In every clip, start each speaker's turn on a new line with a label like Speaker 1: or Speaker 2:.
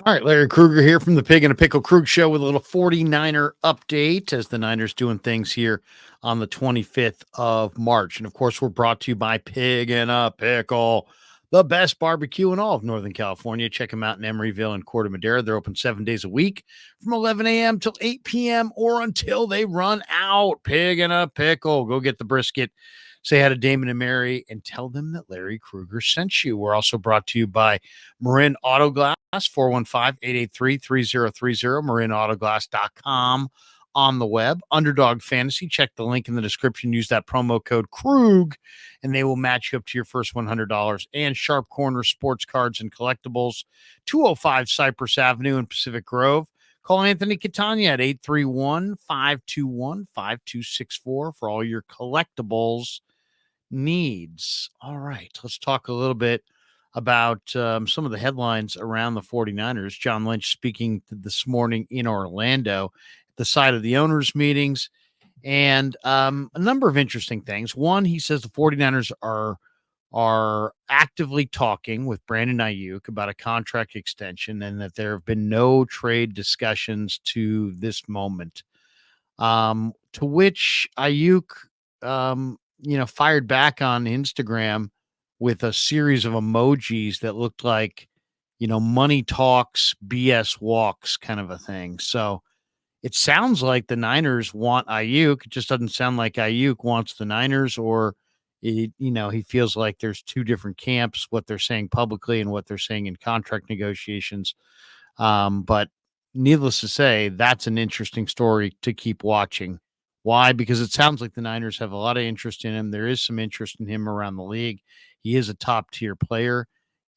Speaker 1: All right, Larry Krueger here from the Pig and a Pickle Krug Show with a little 49er update as the Niners doing things here on the 25th of March. And of course, we're brought to you by Pig and a Pickle, the best barbecue in all of Northern California. Check them out in Emeryville and Corte Madera. They're open 7 days a week from 11 a.m. till 8 p.m. or until they run out. Pig and a Pickle. Go get the brisket. Say hi to Damon and Mary and tell them that Larry Krueger sent you. We're also brought to you by Marin Auto Glass, 415-883-3030, marinautoglass.com on the web. Underdog Fantasy, check the link in the description. Use that promo code Krug, and they will match you up to your first $100. And Sharp Corner Sports Cards and Collectibles, 205 Cypress Avenue in Pacific Grove. Call Anthony Catania at 831-521-5264 for all your collectibles needs. All right, let's talk a little bit about some of the headlines around the 49ers. John Lynch speaking this morning in Orlando at the site of the owners' meetings, and a number of interesting things. One, he says the 49ers are actively talking with Brandon Aiyuk about a contract extension and that there have been no trade discussions to this moment. To which Aiyuk fired back on Instagram with a series of emojis that looked like, money talks, BS walks kind of a thing. So it sounds like the Niners want Aiyuk. It just doesn't sound like Aiyuk wants the Niners, or, he feels like there's two different camps, what they're saying publicly and what they're saying in contract negotiations. But needless to say, that's an interesting story to keep watching. Why? Because it sounds like the Niners have a lot of interest in him. There is some interest in him around the league. He is a top-tier player,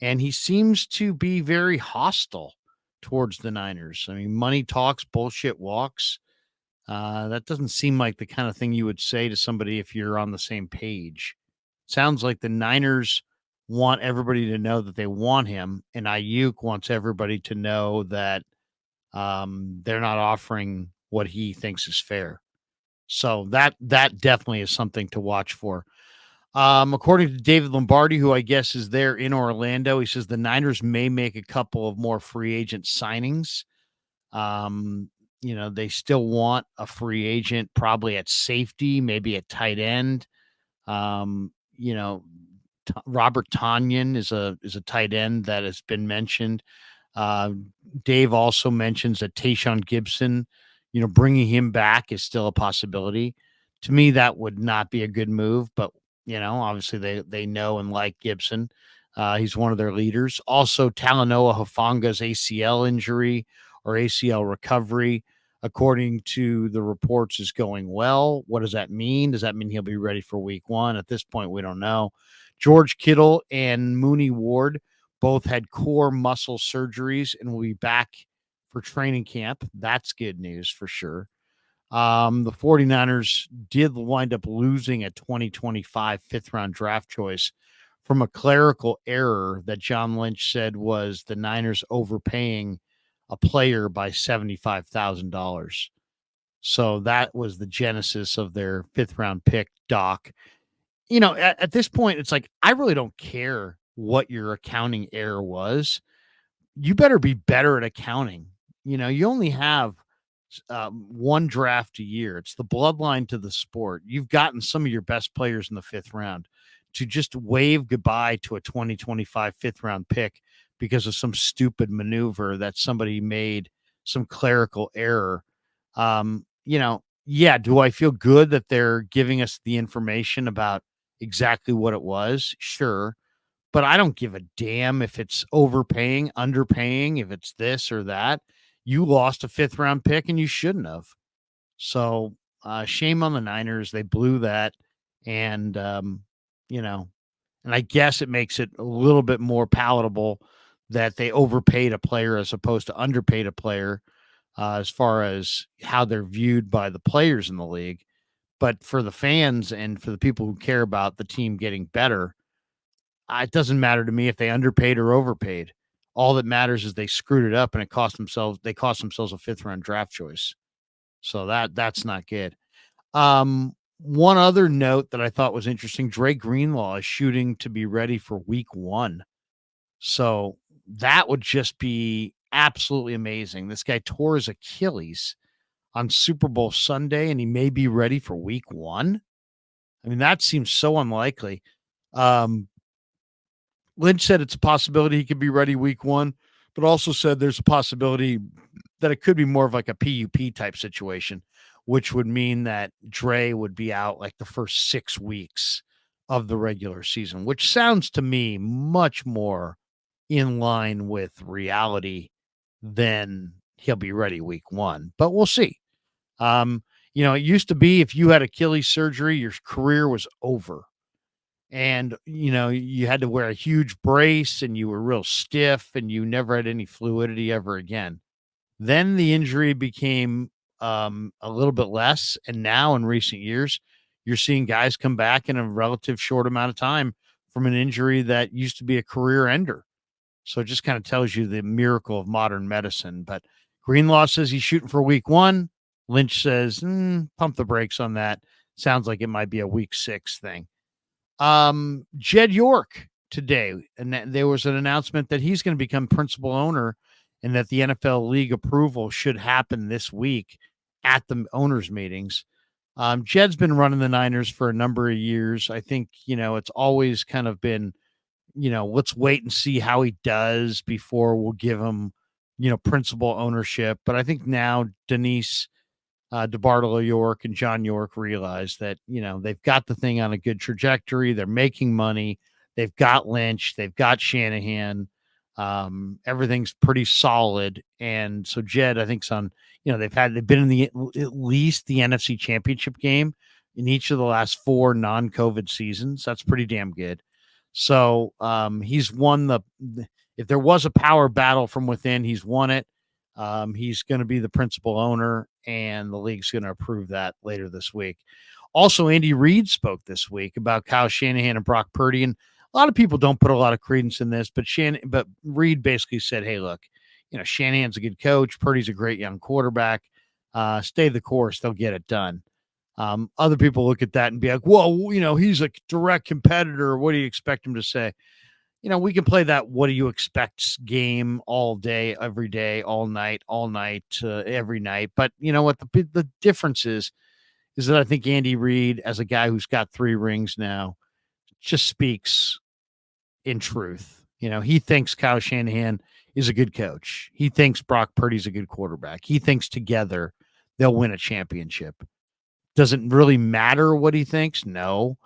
Speaker 1: and he seems to be very hostile towards the Niners. I mean, money talks, bullshit walks. That doesn't seem like the kind of thing you would say to somebody if you're on the same page. Sounds like the Niners want everybody to know that they want him, and Aiyuk wants everybody to know that they're not offering what he thinks is fair. So that definitely is something to watch for. According to David Lombardi, who I guess is there in Orlando, he says the Niners may make a couple of more free agent signings. They still want a free agent, probably at safety, maybe at tight end. Robert Tonyan is a tight end that has been mentioned. Dave also mentions that Tayshaun Gibson, bringing him back is still a possibility. To me, that would not be a good move, but obviously they know and like Gibson. He's one of their leaders. Also, Talanoa Hufanga's ACL injury or ACL recovery, according to the reports, is going well. What does that mean? Does that mean he'll be ready for week one? At this point, we don't know. George Kittle and Mooney Ward both had core muscle surgeries and will be back for training camp. That's good news for sure. The 49ers did wind up losing a 2025 fifth-round draft choice from a clerical error that John Lynch said was the Niners overpaying a player by $75,000. So that was the genesis of their fifth-round pick, Doc. At this point, it's like, I really don't care what your accounting error was. You better be better at accounting. You only have one draft a year. It's the bloodline to the sport. You've gotten some of your best players in the fifth round. To just wave goodbye to a 2025 fifth round pick because of some stupid maneuver that somebody made, some clerical error. Do I feel good that they're giving us the information about exactly what it was? Sure. But I don't give a damn if it's overpaying, underpaying, if it's this or that. You lost a fifth round pick and you shouldn't have. So shame on the Niners. They blew that. And, and I guess it makes it a little bit more palatable that they overpaid a player as opposed to underpaid a player as far as how they're viewed by the players in the league. But for the fans and for the people who care about the team getting better, it doesn't matter to me if they underpaid or overpaid. All that matters is they screwed it up and they cost themselves a fifth round draft choice. So that's not good. One other note that I thought was interesting, Dre Greenlaw is shooting to be ready for week one. So that would just be absolutely amazing. This guy tore his Achilles on Super Bowl Sunday, and he may be ready for week 1. I mean, that seems so unlikely. Um, Lynch said it's a possibility he could be ready week 1, but also said there's a possibility that it could be more of like a PUP type situation, which would mean that Dre would be out like the first 6 weeks of the regular season, which sounds to me much more in line with reality than he'll be ready week 1, but we'll see. It used to be if you had Achilles surgery, your career was over. And, you had to wear a huge brace and you were real stiff and you never had any fluidity ever again. Then the injury became a little bit less. And now in recent years, you're seeing guys come back in a relative short amount of time from an injury that used to be a career ender. So it just kind of tells you the miracle of modern medicine. But Greenlaw says he's shooting for week 1. Lynch says, pump the brakes on that. Sounds like it might be a week 6 thing. Jed York today, and there was an announcement that he's going to become principal owner and that the NFL league approval should happen this week at the owners meetings. Jed's been running the Niners for a number of years. I think, it's always kind of been, let's wait and see how he does before we'll give him, principal ownership. But I think now Denise DeBartolo York and John York realize that, they've got the thing on a good trajectory. They're making money. They've got Lynch. They've got Shanahan. Everything's pretty solid. And so Jed, I think's on, they've been in at least the NFC Championship game in each of the last 4 non-COVID seasons. That's pretty damn good. So he's won if there was a power battle from within, he's won it. He's going to be the principal owner, and the league's going to approve that later this week. Also, Andy Reid spoke this week about Kyle Shanahan and Brock Purdy, and a lot of people don't put a lot of credence in this, but Reid basically said, "Hey, look, Shanahan's a good coach. Purdy's a great young quarterback. Stay the course; they'll get it done." Other people look at that and be like, "Whoa, he's a direct competitor. What do you expect him to say?" We can play that what do you expect game all day, every day, all night, every night. But you know what? The difference is that I think Andy Reid, as a guy who's got 3 rings now, just speaks in truth. He thinks Kyle Shanahan is a good coach. He thinks Brock Purdy's a good quarterback. He thinks together they'll win a championship. Does it really matter what he thinks? No.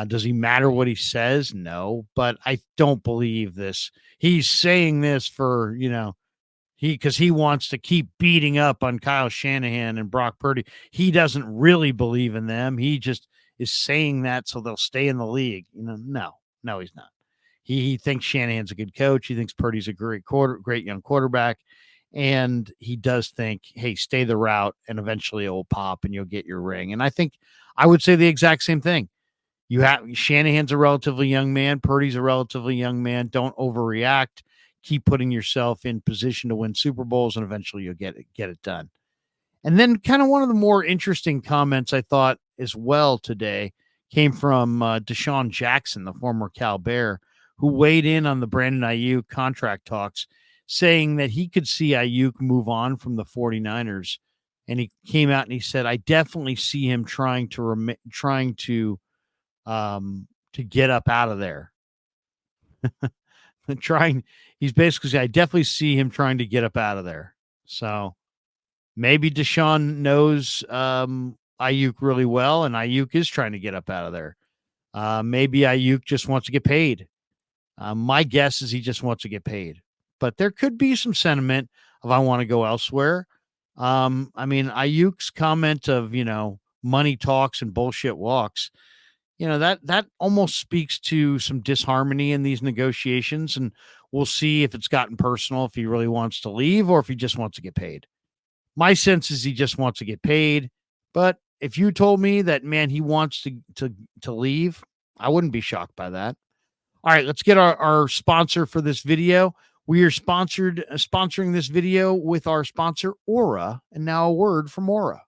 Speaker 1: Does he matter what he says? No, but I don't believe this. He's saying this for, because he wants to keep beating up on Kyle Shanahan and Brock Purdy. He doesn't really believe in them. He just is saying that so they'll stay in the league. No, he's not. He thinks Shanahan's a good coach. He thinks Purdy's a great young quarterback. And he does think, hey, stay the route and eventually it will pop and you'll get your ring. And I would say the exact same thing. Shanahan's a relatively young man. Purdy's a relatively young man. Don't overreact. Keep putting yourself in position to win Super Bowls, and eventually you'll get it done. And then kind of one of the more interesting comments I thought as well today came from Deshawn Jackson, the former Cal Bear, who weighed in on the Brandon Aiyuk contract talks, saying that he could see Aiyuk move on from the 49ers. And he came out and he said, I definitely see him trying to get up out of there. He's basically saying, I definitely see him trying to get up out of there. So maybe Deshaun knows Aiyuk really well, and Aiyuk is trying to get up out of there. Maybe Aiyuk just wants to get paid. My guess is he just wants to get paid. But there could be some sentiment of I want to go elsewhere. Aiyuk's comment of, money talks and bullshit walks, that almost speaks to some disharmony in these negotiations. And we'll see if it's gotten personal, if he really wants to leave or if he just wants to get paid. My sense is he just wants to get paid. But if you told me that, man, he wants to leave, I wouldn't be shocked by that. All right, let's get our sponsor for this video. We are sponsoring this video with our sponsor, Aura. And now a word from Aura.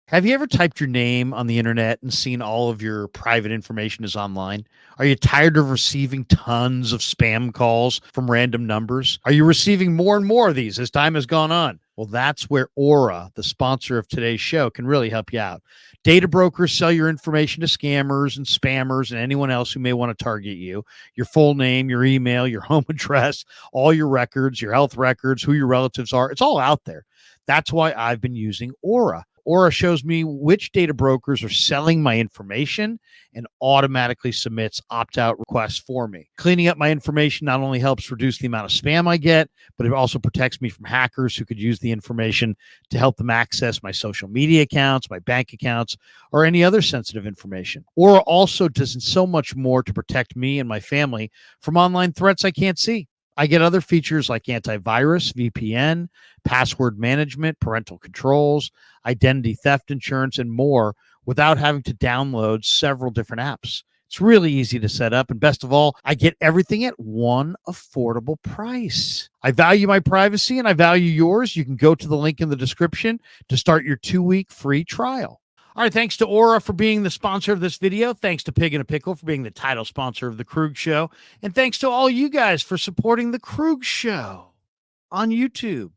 Speaker 1: Have you ever typed your name on the internet and seen all of your private information is online? Are you tired of receiving tons of spam calls from random numbers? Are you receiving more and more of these as time has gone on? Well, that's where Aura, the sponsor of today's show, can really help you out. Data brokers sell your information to scammers and spammers and anyone else who may want to target you. Your full name, your email, your home address, all your records, your health records, who your relatives are. It's all out there. That's why I've been using Aura. Aura shows me which data brokers are selling my information and automatically submits opt-out requests for me. Cleaning up my information not only helps reduce the amount of spam I get, but it also protects me from hackers who could use the information to help them access my social media accounts, my bank accounts, or any other sensitive information. Aura also does so much more to protect me and my family from online threats I can't see. I get other features like antivirus, VPN, password management, parental controls, identity theft insurance, and more without having to download several different apps. It's really easy to set up. And best of all, I get everything at one affordable price. I value my privacy and I value yours. You can go to the link in the description to start your 2-week free trial. All right, thanks to Aura for being the sponsor of this video. Thanks to Pig and a Pickle for being the title sponsor of The Krug Show. And thanks to all you guys for supporting The Krug Show on YouTube.